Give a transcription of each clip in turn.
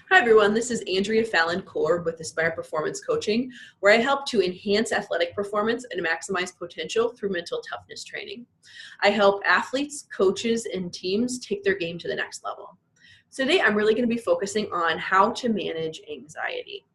Hi everyone, this is Andrea Fallon-Korb with Aspire Performance Coaching, where I help to enhance athletic performance and maximize potential through mental toughness training. I help athletes, coaches, and teams take their game to the next level. So today I'm really going to be focusing on how to manage anxiety.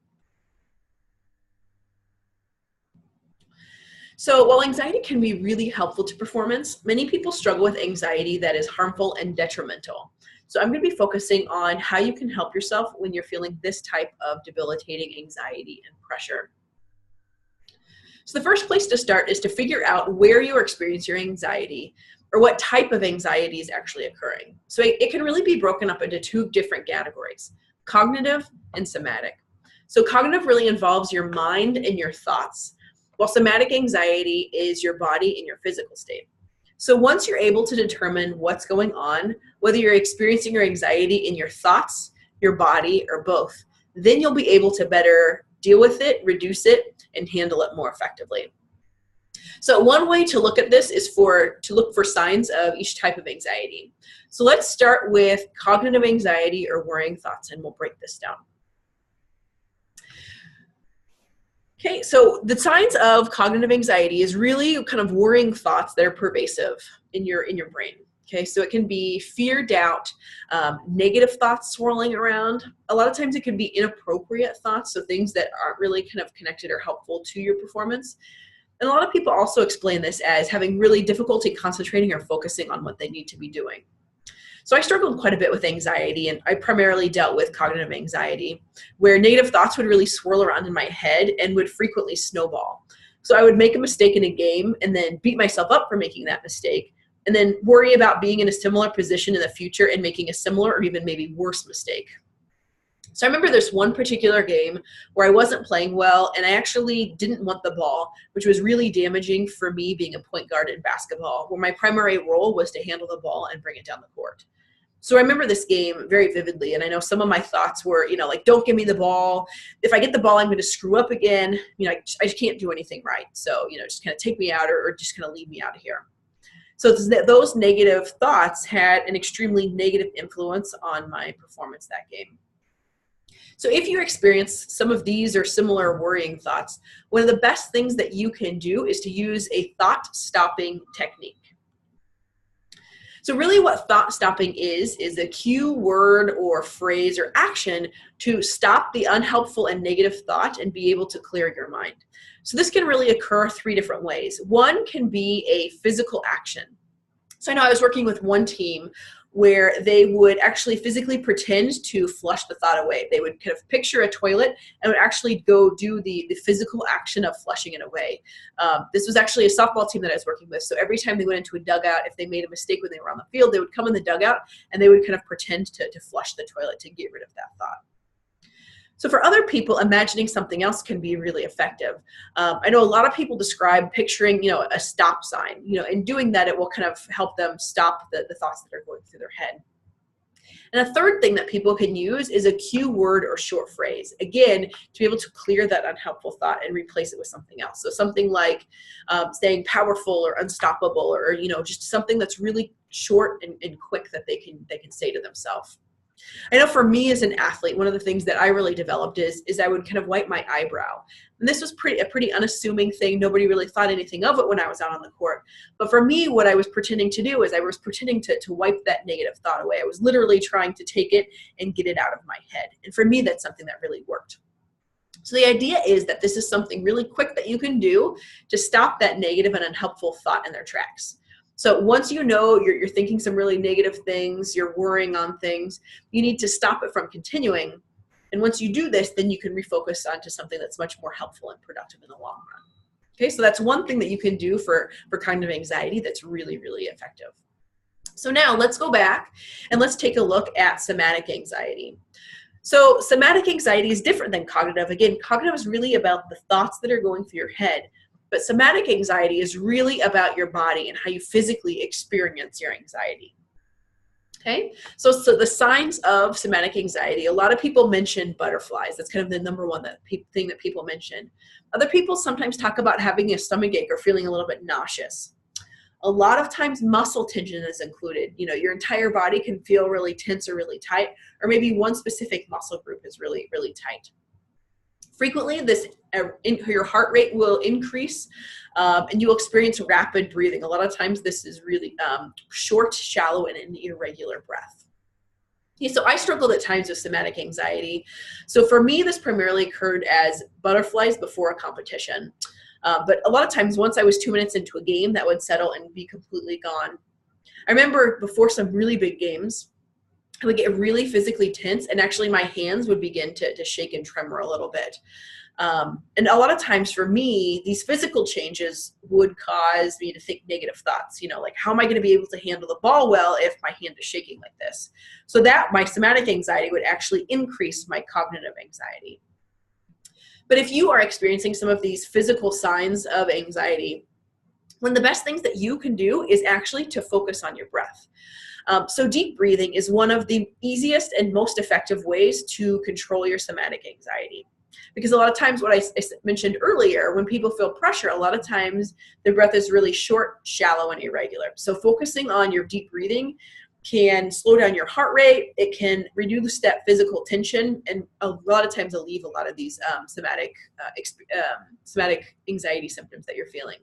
So while anxiety can be really helpful to performance, many people struggle with anxiety that is harmful and detrimental. So I'm going to be focusing on how you can help yourself when you're feeling this type of debilitating anxiety and pressure. So the first place to start is to figure out where you're experiencing your anxiety or what type of anxiety is actually occurring. So it can really be broken up into two different categories, cognitive and somatic. So cognitive really involves your mind and your thoughts, while somatic anxiety is your body and your physical state. So once you're able to determine what's going on, whether you're experiencing your anxiety in your thoughts, your body, or both, then you'll be able to better deal with it, reduce it, and handle it more effectively. So one way to look at this is to look for signs of each type of anxiety. So let's start with cognitive anxiety or worrying thoughts, and we'll break this down. Okay, so the signs of cognitive anxiety is really kind of worrying thoughts that are pervasive in your brain. Okay, so it can be fear, doubt, negative thoughts swirling around. A lot of times it can be inappropriate thoughts, so things that aren't really kind of connected or helpful to your performance. And a lot of people also explain this as having really difficulty concentrating or focusing on what they need to be doing. So I struggled quite a bit with anxiety, and I primarily dealt with cognitive anxiety, where negative thoughts would really swirl around in my head and would frequently snowball. So I would make a mistake in a game and then beat myself up for making that mistake, and then worry about being in a similar position in the future and making a similar or even maybe worse mistake. So I remember this one particular game where I wasn't playing well and I actually didn't want the ball, which was really damaging for me being a point guard in basketball, where my primary role was to handle the ball and bring it down the court. So I remember this game very vividly, and I know some of my thoughts were, like, don't give me the ball. If I get the ball, I'm going to screw up again. I just can't do anything right. So, just kind of take me out or just kind of leave me out of here. So those negative thoughts had an extremely negative influence on my performance that game. So if you experience some of these or similar worrying thoughts, one of the best things that you can do is to use a thought-stopping technique. So really what thought stopping is a cue, word, or phrase or action to stop the unhelpful and negative thought and be able to clear your mind. So this can really occur three different ways. One can be a physical action. So I know I was working with one team where they would actually physically pretend to flush the thought away. They would kind of picture a toilet and would actually go do the physical action of flushing it away. This was actually a softball team that I was working with. So every time they went into a dugout, if they made a mistake when they were on the field, they would come in the dugout and they would kind of pretend to flush the toilet to get rid of that thought. So for other people, imagining something else can be really effective. I know a lot of people describe picturing, a stop sign, and doing that, it will kind of help them stop the thoughts that are going through their head. And a third thing that people can use is a cue word or short phrase, again, to be able to clear that unhelpful thought and replace it with something else. So something like saying powerful or unstoppable, or, just something that's really short and quick that they can say to themselves. I know for me as an athlete, one of the things that I really developed is I would kind of wipe my eyebrow. And this was a pretty unassuming thing. Nobody really thought anything of it when I was out on the court. But for me, what I was pretending to do is I was pretending to wipe that negative thought away. I was literally trying to take it and get it out of my head. And for me, that's something that really worked. So the idea is that this is something really quick that you can do to stop that negative and unhelpful thought in their tracks. So once you're thinking some really negative things, you're worrying on things, you need to stop it from continuing. And once you do this, then you can refocus onto something that's much more helpful and productive in the long run. Okay, so that's one thing that you can do for cognitive anxiety that's really, really effective. So now let's go back and let's take a look at somatic anxiety. So somatic anxiety is different than cognitive. Again, cognitive is really about the thoughts that are going through your head. But somatic anxiety is really about your body and how you physically experience your anxiety. Okay, so the signs of somatic anxiety, a lot of people mention butterflies. That's kind of the number one thing that people mention. Other people sometimes talk about having a stomachache or feeling a little bit nauseous. A lot of times muscle tension is included. You know, your entire body can feel really tense or really tight, or maybe one specific muscle group is really, really tight. Frequently, your heart rate will increase, and you'll experience rapid breathing. A lot of times this is really short, shallow, and an irregular breath. Yeah, so I struggled at times with somatic anxiety. So for me, this primarily occurred as butterflies before a competition. But a lot of times, once I was 2 minutes into a game, that would settle and be completely gone. I remember before some really big games, I would get really physically tense, and actually my hands would begin to shake and tremor a little bit. And a lot of times for me, these physical changes would cause me to think negative thoughts, you know, like, how am I going to be able to handle the ball well if my hand is shaking like this? So that my somatic anxiety would actually increase my cognitive anxiety. But if you are experiencing some of these physical signs of anxiety, one of the best things that you can do is actually to focus on your breath. So deep breathing is one of the easiest and most effective ways to control your somatic anxiety. Because a lot of times, what I mentioned earlier, when people feel pressure, a lot of times their breath is really short, shallow, and irregular. So focusing on your deep breathing can slow down your heart rate. It can reduce that physical tension, and a lot of times alleviate a lot of these somatic anxiety symptoms that you're feeling.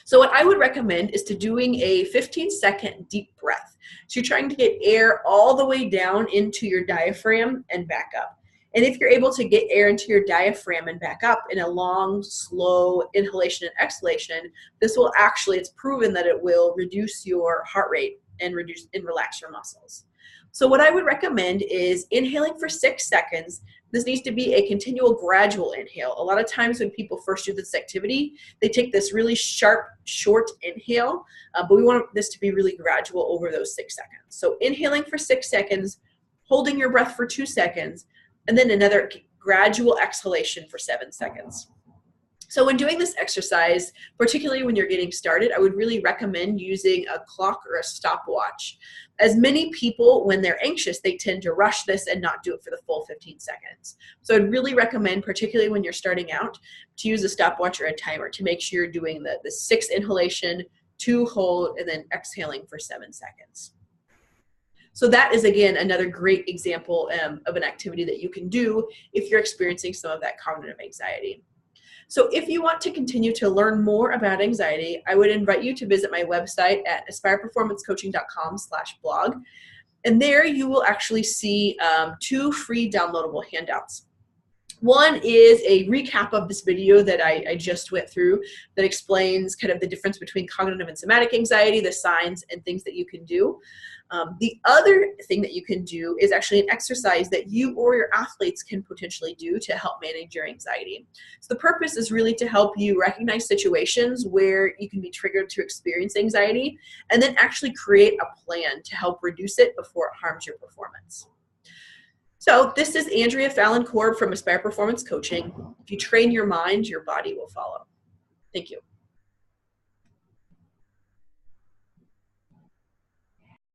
So what I would recommend is to doing a 15-second deep breath. So you're trying to get air all the way down into your diaphragm and back up. And if you're able to get air into your diaphragm and back up in a long, slow inhalation and exhalation, this will actually, it's proven that it will reduce your heart rate and relax your muscles. So what I would recommend is inhaling for 6 seconds. This needs to be a continual gradual inhale. A lot of times when people first do this activity, they take this really sharp, short inhale, but we want this to be really gradual over those 6 seconds. So inhaling for 6 seconds, holding your breath for 2 seconds, and then another gradual exhalation for 7 seconds. So when doing this exercise, particularly when you're getting started, I would really recommend using a clock or a stopwatch. As many people, when they're anxious, they tend to rush this and not do it for the full 15 seconds. So I'd really recommend, particularly when you're starting out, to use a stopwatch or a timer to make sure you're doing the 6 inhalation, 2 hold, and then exhaling for 7 seconds. So that is, again, another great example of an activity that you can do if you're experiencing some of that cognitive anxiety. So if you want to continue to learn more about anxiety, I would invite you to visit my website at aspireperformancecoaching.com/blog. And there you will actually see 2 free downloadable handouts. One is a recap of this video that I just went through that explains kind of the difference between cognitive and somatic anxiety, the signs and things that you can do. The other thing that you can do is actually an exercise that you or your athletes can potentially do to help manage your anxiety. So the purpose is really to help you recognize situations where you can be triggered to experience anxiety, and then actually create a plan to help reduce it before it harms your performance. So this is Andrea Fallon Korb from Aspire Performance Coaching. If you train your mind, your body will follow. Thank you.